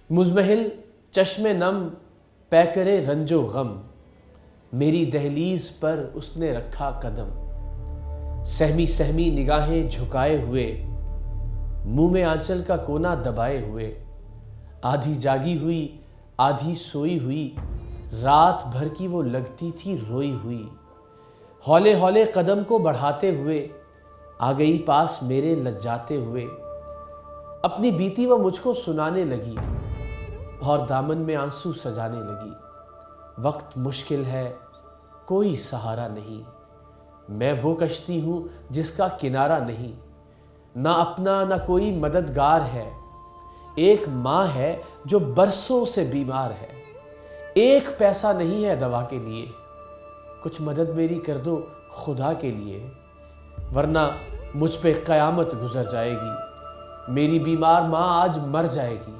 مزمحل چشم نم پیکرے رنج و غم، میری دہلیز پر اس نے رکھا قدم۔ سہمی سہمی نگاہیں جھکائے ہوئے، منہ میں آنچل کا کونا دبائے ہوئے، آدھی جاگی ہوئی آدھی سوئی ہوئی، رات بھر کی وہ لگتی تھی روئی ہوئی۔ ہولے ہولے قدم کو بڑھاتے ہوئے آ گئی پاس میرے لجاتے ہوئے، اپنی بیتی وہ مجھ کو سنانے لگی اور دامن میں آنسو سجانے لگی۔ وقت مشکل ہے کوئی سہارا نہیں، میں وہ کشتی ہوں جس کا کنارہ نہیں، نہ اپنا نہ کوئی مددگار ہے، ایک ماں ہے جو برسوں سے بیمار ہے، ایک پیسہ نہیں ہے دوا کے لیے، کچھ مدد میری کر دو خدا کے لیے، ورنہ مجھ پہ قیامت گزر جائے گی، میری بیمار ماں آج مر جائے گی۔